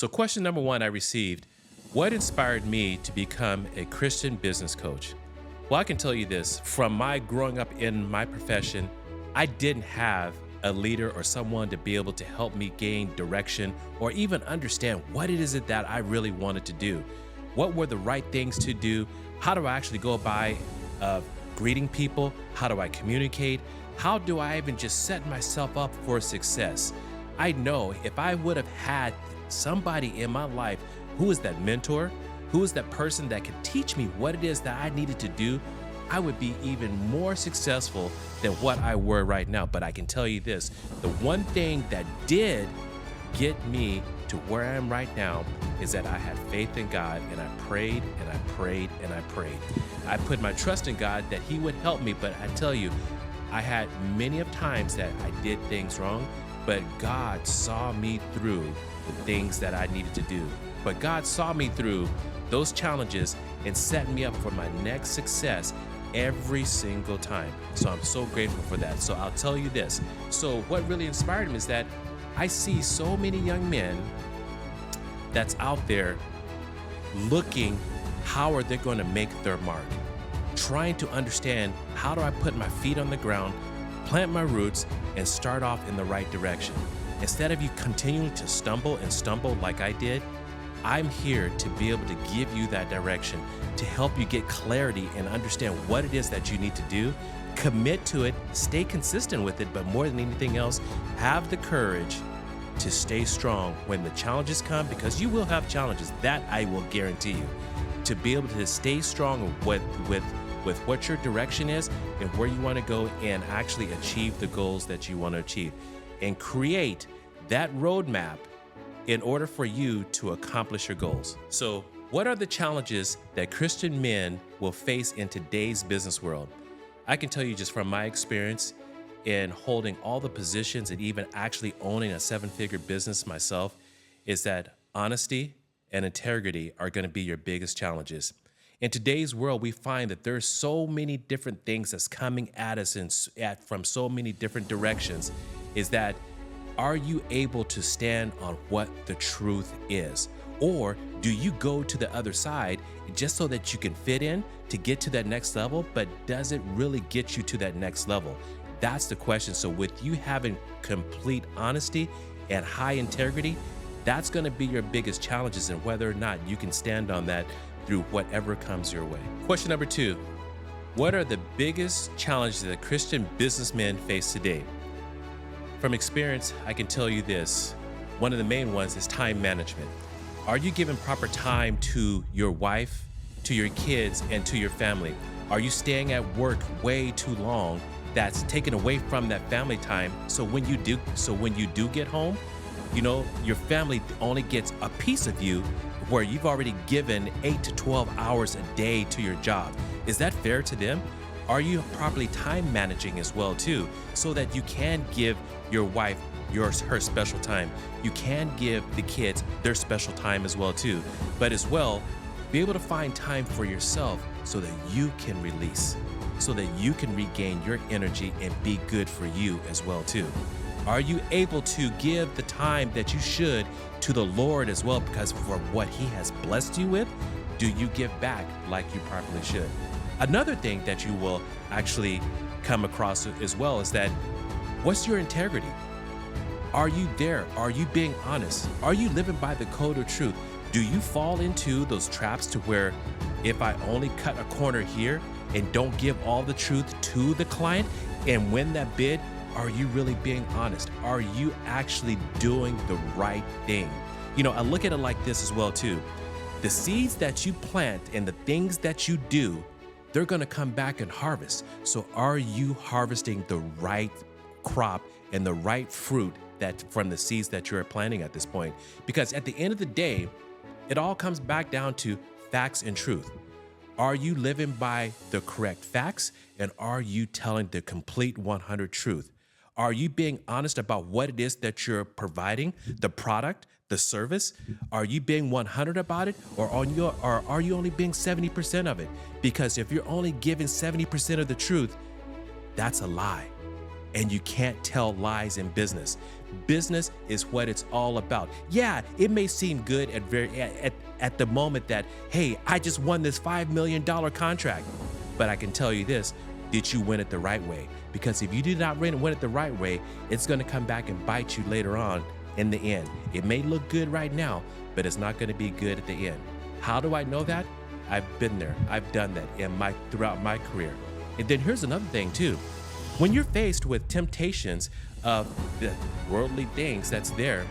So, question number one I received: what inspired me to become a Christian business coach? Well, I can tell you this from my growing up in my profession, I didn't have a leader or someone to be able to help me gain direction or even understand what it is that I really wanted to do. What were the right things to do? How do I actually go by greeting people? How do I communicate? How do I even just set myself up for success? I know if I would have had somebody in my life who is that mentor, who is that person that can teach me what it is that I needed to do, I would be even more successful than what I were right now. But I can tell you this, the one thing that did get me to where I am right now is that I had faith in God, and I prayed and I prayed and I prayed. I put my trust in God that He would help me, but I tell you, I had many of times that I did things wrong, but God saw me through the things that I needed to do. But God saw me through those challenges and set me up for my next success every single time. So I'm so grateful for that. So I'll tell you this. So what really inspired me is that I see so many young men that's out there looking, how are they going to make their mark? Trying to understand, how do I put my feet on the ground, plant my roots, and start off in the right direction? Instead of you continuing to stumble and stumble like I did, I'm here to be able to give you that direction, to help you get clarity and understand what it is that you need to do. Commit to it, stay consistent with it, but more than anything else, have the courage to stay strong when the challenges come, because you will have challenges, that I will guarantee you. To be able to stay strong with what your direction is and where you want to go, and actually achieve the goals that you want to achieve, and create that roadmap in order for you to accomplish your goals. So, what are the challenges that Christian men will face in today's business world? I can tell you just from my experience in holding all the positions and even actually owning a 7-figure business myself, is that honesty and integrity are going to be your biggest challenges. In today's world, we find that there's so many different things that's coming at us from so many different directions. Is that, are you able to stand on what the truth is? Or do you go to the other side just so that you can fit in to get to that next level, but does it really get you to that next level? That's the question. So with you having complete honesty and high integrity, that's going to be your biggest challenges, and whether or not you can stand on that through whatever comes your way. Question number 2, what are the biggest challenges that Christian businessmen face today? From experience, I can tell you this. One of the main ones is time management. Are you giving proper time to your wife, to your kids, and to your family? Are you staying at work way too long? That's taken away from that family time. So when you do get home, you know, your family only gets a piece of you, where you've already given 8 to 12 hours a day to your job. Is that fair to them? Are you properly time managing as well too, so that you can give your wife her special time? You can give the kids their special time as well too. But as well, be able to find time for yourself so that you can release, so that you can regain your energy and be good for you as well too. Are you able to give the time that you should to the Lord as well? Because for what He has blessed you with, do you give back like you properly should? Another thing that you will actually come across as well is that, what's your integrity? Are you there? Are you being honest? Are you living by the code of truth? Do you fall into those traps to where, if I only cut a corner here and don't give all the truth to the client and win that bid, are you really being honest? Are you actually doing the right thing? You know, I look at it like this as well too. The seeds that you plant and the things that you do, they're going to come back and harvest. So are you harvesting the right crop and the right fruit that from the seeds that you're planting at this point? Because at the end of the day, it all comes back down to facts and truth. Are you living by the correct facts, and are you telling the complete 100 truth? Are you being honest about what it is that you're providing, the product, the service? Are you being 100 about it, or are you only being 70% of it? Because if you're only giving 70% of the truth, that's a lie. And you can't tell lies in business. Business is what it's all about. Yeah, it may seem good at the moment that, hey, I just won this $5 million contract. But I can tell you this, did you win it the right way? Because if you did not win it the right way, it's gonna come back and bite you later on in the end. It may look good right now, but it's not gonna be good at the end. How do I know that? I've been there, I've done that throughout my career. And then here's another thing too. When you're faced with temptations of the worldly things that's there,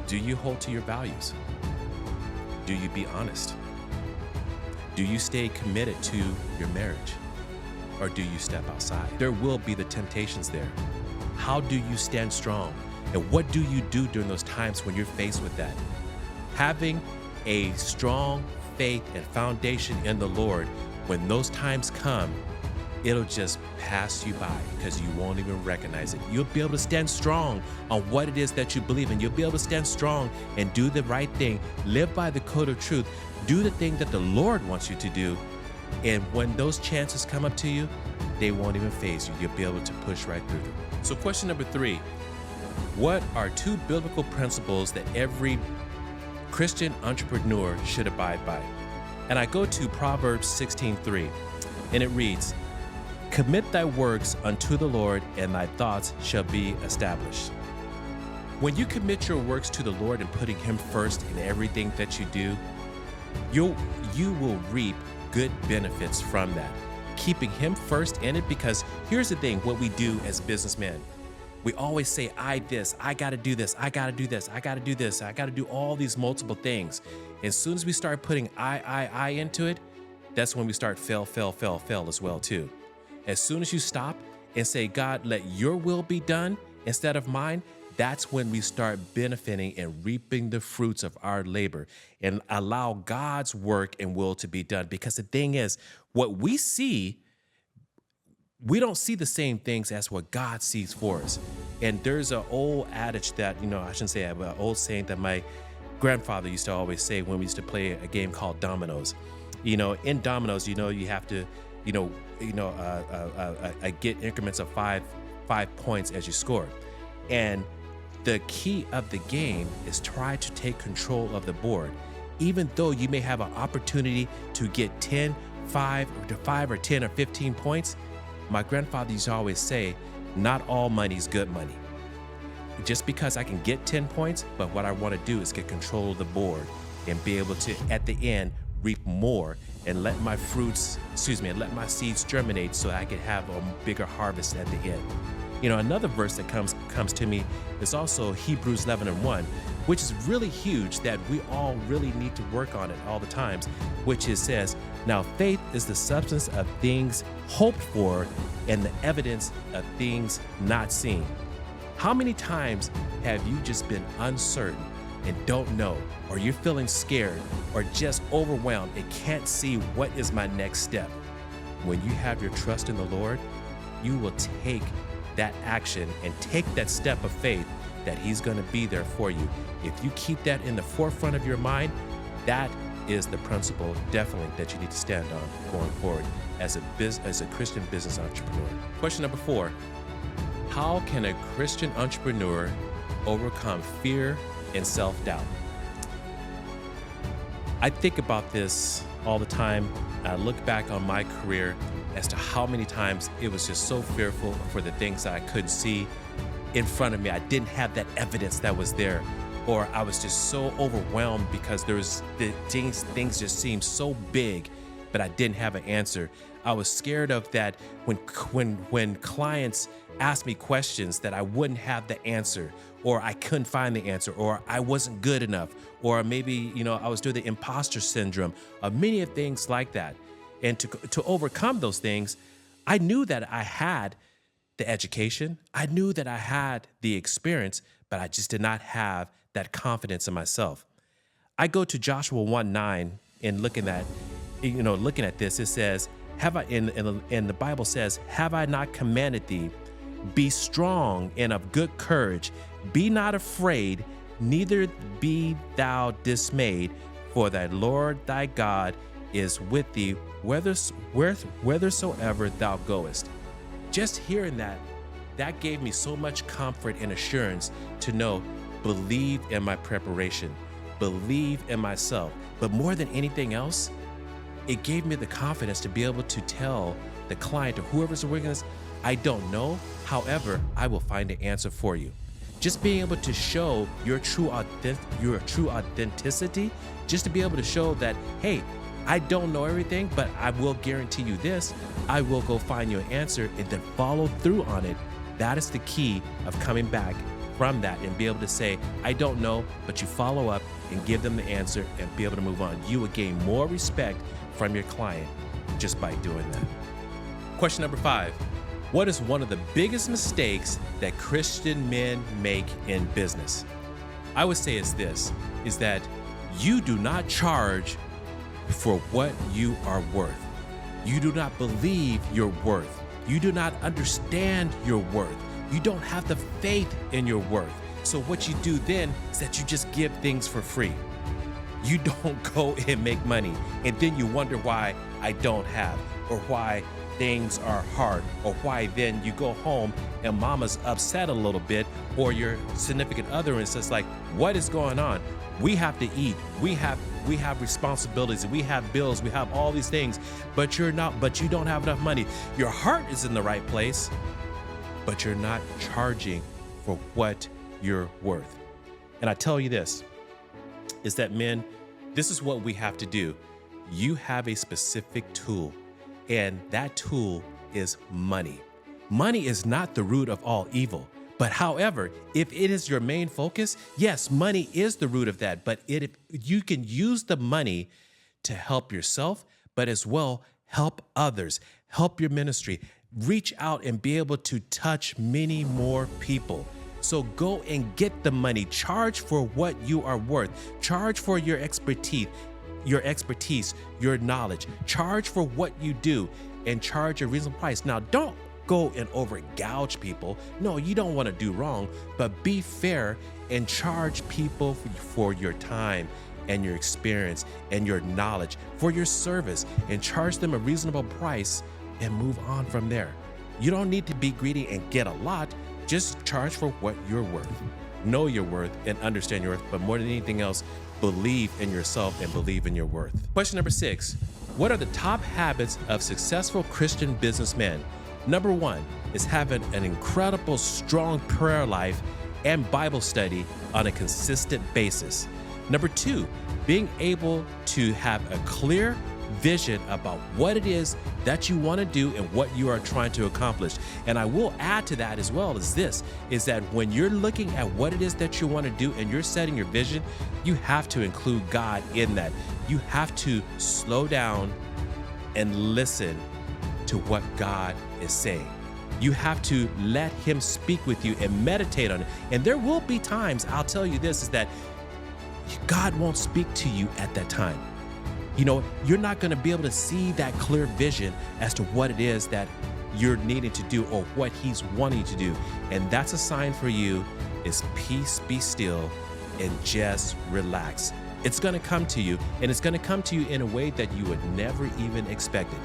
do you hold to your values? Do you be honest? Do you stay committed to your marriage? Or do you step outside? There will be the temptations there. How do you stand strong? And what do you do during those times when you're faced with that? Having a strong faith and foundation in the Lord, when those times come, it'll just pass you by because you won't even recognize it. You'll be able to stand strong on what it is that you believe in. You'll be able to stand strong and do the right thing, live by the code of truth, do the thing that the Lord wants you to do. And when those chances come up to you, they won't even faze you. You'll be able to push right through them. So question number 3, what are 2 biblical principles that every Christian entrepreneur should abide by? And I go to Proverbs 16:3, and it reads, commit thy works unto the Lord, and thy thoughts shall be established. When you commit your works to the Lord and putting him first in everything that you do, you will reap good benefits from that. Keeping him first in it, because here's the thing, what we do as businessmen, we always say, I gotta do this, I gotta do this, I gotta do this, I gotta do all these multiple things. As soon as we start putting I into it, that's when we start fail as well too. As soon as you stop and say, God, let your will be done instead of mine, that's when we start benefiting and reaping the fruits of our labor and allow God's work and will to be done. Because the thing is, what we see, we don't see the same things as what God sees for us. And there's an old adage that, I shouldn't say an old saying that my grandfather used to always say when we used to play a game called dominoes. In dominoes, you have to, get increments of five points as you score. And the key of the game is try to take control of the board. Even though you may have an opportunity to get 5 or 10 or 15 points, my grandfather used to always say, not all money is good money. Just because I can get 10 points, but what I want to do is get control of the board and be able to, at the end, reap more and let my seeds germinate so I can have a bigger harvest at the end. Another verse that comes to me is also Hebrews 11:1, which is really huge that we all really need to work on it all the times, which says, now faith is the substance of things hoped for and the evidence of things not seen. How many times have you just been uncertain and don't know, or you're feeling scared or just overwhelmed and can't see what is my next step? When you have your trust in the Lord, you will take that action and take that step of faith that he's going to be there for you. If you keep that in the forefront of your mind, that is the principle definitely that you need to stand on going forward as a Christian business entrepreneur. Question number 4, how can a Christian entrepreneur overcome fear and self-doubt? I think about this all the time. I look back on my career as to how many times it was just so fearful for the things that I couldn't see in front of me. I didn't have that evidence that was there, or I was just so overwhelmed because things just seemed so big, but I didn't have an answer. I was scared of that when clients asked me questions that I wouldn't have the answer, or I couldn't find the answer, or I wasn't good enough, or maybe, I was doing the imposter syndrome, many of things like that. And to overcome those things, I knew that I had the education, I knew that I had the experience, but I just did not have that confidence in myself. I go to Joshua 1:9 and looking at this, it says, and the Bible says, have I not commanded thee? Be strong and of good courage. Be not afraid, neither be thou dismayed, for thy Lord thy God is with thee whithersoever thou goest. Just hearing that gave me so much comfort and assurance to know, believe in my preparation, believe in myself. But more than anything else, it gave me the confidence to be able to tell the client or whoever's working this, I don't know. However, I will find an answer for you. Just being able to show your true authenticity, just to be able to show that, hey, I don't know everything, but I will guarantee you this, I will go find you an answer and then follow through on it. That is the key of coming back from that and be able to say, I don't know, but you follow up and give them the answer and be able to move on. You will gain more respect from your client just by doing that. Question number 5. What is one of the biggest mistakes that Christian men make in business? I would say it's this, is that you do not charge for what you are worth. You do not believe your worth. You do not understand your worth. You don't have the faith in your worth. So what you do then is that you just give things for free. You don't go and make money, and then you wonder why I don't have, or why things are hard, or why then you go home and mama's upset a little bit, or your significant other and says like, what is going on? We have to eat. We have responsibilities. We have bills. We have all these things, but you don't have enough money. Your heart is in the right place, but you're not charging for what you're worth. And I tell you this, is that men, this is what we have to do. You have a specific tool, and that tool is money. Money is not the root of all evil. But however, if it is your main focus, yes, money is the root of that. But you can use the money to help yourself, but as well help others, help your ministry, reach out and be able to touch many more people. So go and get the money, charge for what you are worth, charge for your expertise, your knowledge, charge for what you do, and charge a reasonable price. Now, don't go and over gouge people. No, you don't want to do wrong, but be fair and charge people for your time and your experience and your knowledge, for your service, and charge them a reasonable price and move on from there. You don't need to be greedy and get a lot. Just charge for what you're worth. Know your worth and understand your worth, but more than anything else, believe in yourself and believe in your worth. Question number 6. What are the top habits of successful Christian businessmen? Number 1 is having an incredible, strong prayer life and Bible study on a consistent basis. Number 2, being able to have a clear vision about what it is that you want to do and what you are trying to accomplish. And I will add to that as well as this, is that when you're looking at what it is that you want to do and you're setting your vision, you have to include God in that. You have to slow down and listen to what God is saying. You have to let Him speak with you and meditate on it. And there will be times, I'll tell you this, is that God won't speak to you at that time. You know, you're not going to be able to see that clear vision as to what it is that you're needing to do or what He's wanting you to do. And that's a sign for you is peace, be still, and just relax. It's going to come to you, and it's going to come to you in a way that you would never even expect it.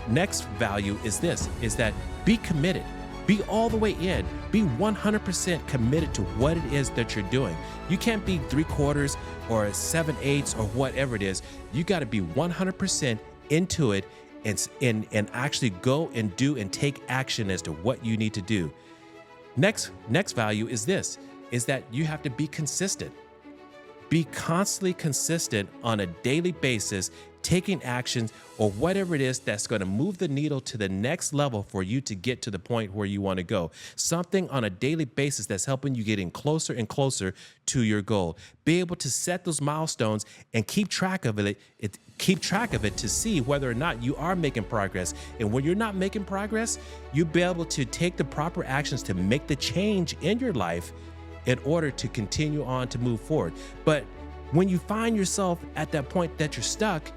Next value is this, is that be committed. Be all the way in. Be 100% committed to what it is that you're doing. You can't be 3/4 or 7/8 or whatever it is. You got to be 100% into it and actually go and do and take action as to what you need to do. Next value is this, is that you have to be consistent. Be constantly consistent on a daily basis, taking actions or whatever it is that's going to move the needle to the next level for you to get to the point where you want to go. Something on a daily basis that's helping you getting closer and closer to your goal. Be able to set those milestones and keep track of it to see whether or not you are making progress. And when you're not making progress, you'll be able to take the proper actions to make the change in your life in order to continue on to move forward. But when you find yourself at that point that you're stuck,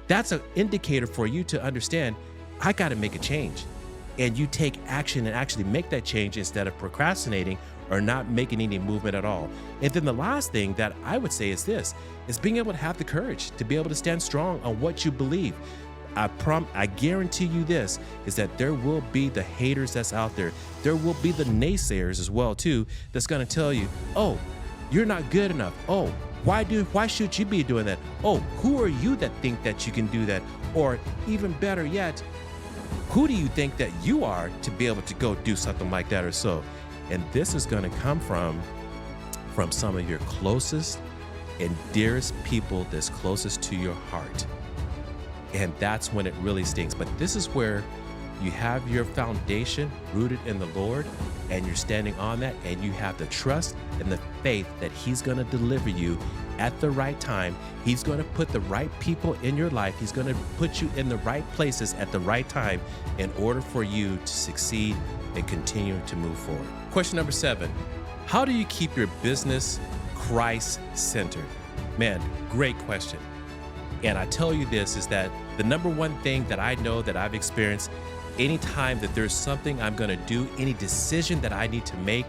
that's an indicator for you to understand, I got to make a change. And you take action and actually make that change instead of procrastinating or not making any movement at all. And then the last thing that I would say is this, is being able to have the courage to be able to stand strong on what you believe. I guarantee you this, is that there will be the haters that's out there. There will be the naysayers as well too, that's going to tell you, oh, you're not good enough. Oh, why should you be doing that? Oh, who are you that think that you can do that? Or even better yet, who do you think that you are to be able to go do something like that or so? And this is going to come from some of your closest and dearest people that's closest to your heart. And that's when it really stings. But this is where you have your foundation rooted in the Lord, and you're standing on that, and you have the trust and the faith that He's going to deliver you at the right time. He's going to put the right people in your life. He's going to put you in the right places at the right time in order for you to succeed and continue to move forward. Question number 7, how do you keep your business Christ-centered? Man, great question. And I tell you this, is that the number one thing that I know that I've experienced, anytime that there's something I'm going to do, any decision that I need to make,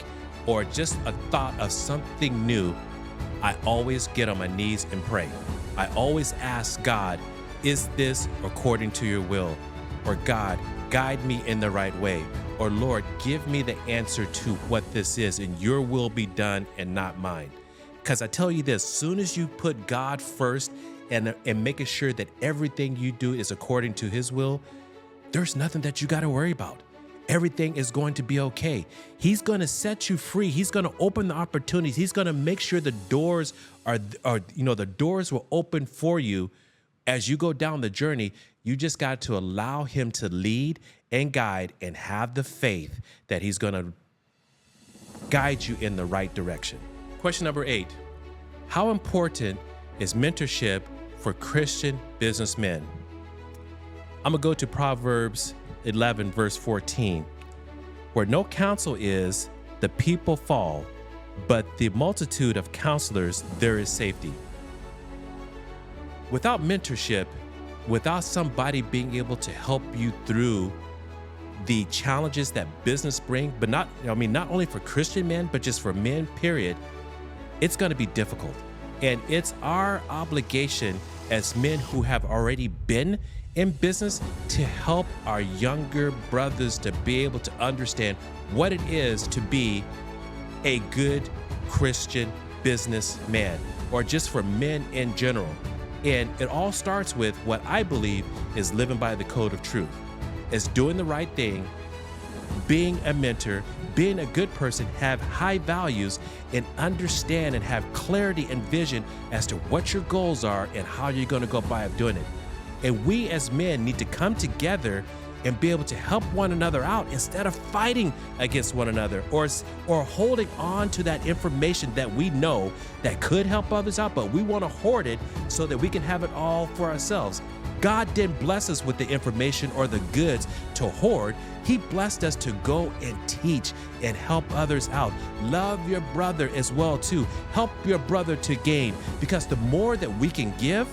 or just a thought of something new, I always get on my knees and pray. I always ask God, is this according to your will? Or God, guide me in the right way. Or Lord, give me the answer to what this is, and your will be done and not mine. Because I tell you this, soon as you put God first and making sure that everything you do is according to His will, there's nothing that you got to worry about. Everything is going to be okay. He's going to set you free. He's going to open the opportunities. He's going to make sure the doors the doors will open for you as you go down the journey. You just got to allow Him to lead and guide, and have the faith that He's going to guide you in the right direction. Question number 8, how important is mentorship for Christian businessmen? I'm going to go to Proverbs 11, verse 14. Where no counsel is, the people fall, but the multitude of counselors, there is safety. Without mentorship, without somebody being able to help you through the challenges that business bring, but not only for Christian men, but just for men, period, it's going to be difficult. And it's our obligation as men who have already been in business to help our younger brothers to be able to understand what it is to be a good Christian businessman, or just for men in general. And it all starts with what I believe is living by the code of truth. It's doing the right thing, being a mentor, being a good person, have high values, and understand and have clarity and vision as to what your goals are and how you're going to go by doing it. And we as men need to come together and be able to help one another out instead of fighting against one another, or holding on to that information that we know that could help others out, but we want to hoard it so that we can have it all for ourselves. God didn't bless us with the information or the goods to hoard. He blessed us to go and teach and help others out. Love your brother as well too. Help your brother to gain, because the more that we can give,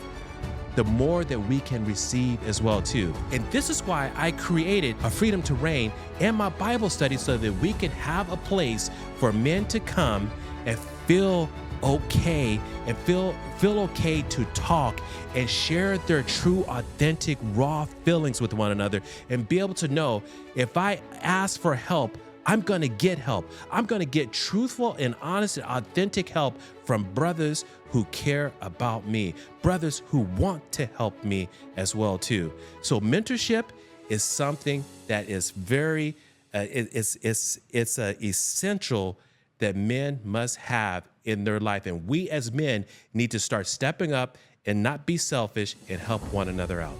the more that we can receive as well too. And this is why I created a Freedom to Reign and my Bible study, so that we can have a place for men to come and feel okay, and feel okay to talk and share their true, authentic, raw feelings with one another, and be able to know, if I ask for help, I'm going to get help. I'm going to get truthful and honest and authentic help from brothers who care about me, brothers who want to help me as well too. So mentorship is something that is very, it's essential that men must have in their life. And we as men need to start stepping up and not be selfish and help one another out.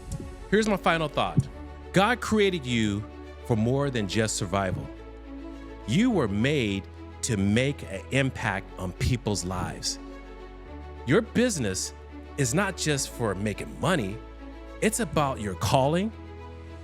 Here's my final thought. God created you for more than just survival. You were made to make an impact on people's lives. Your business is not just for making money. It's about your calling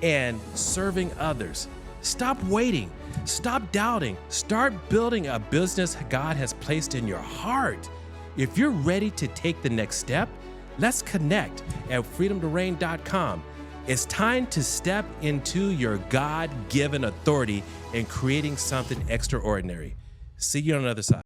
and serving others. Stop waiting. Stop doubting. Start building a business God has placed in your heart. If you're ready to take the next step, let's connect at freedomtoreign.com. It's time to step into your God-given authority in creating something extraordinary. See you on the other side.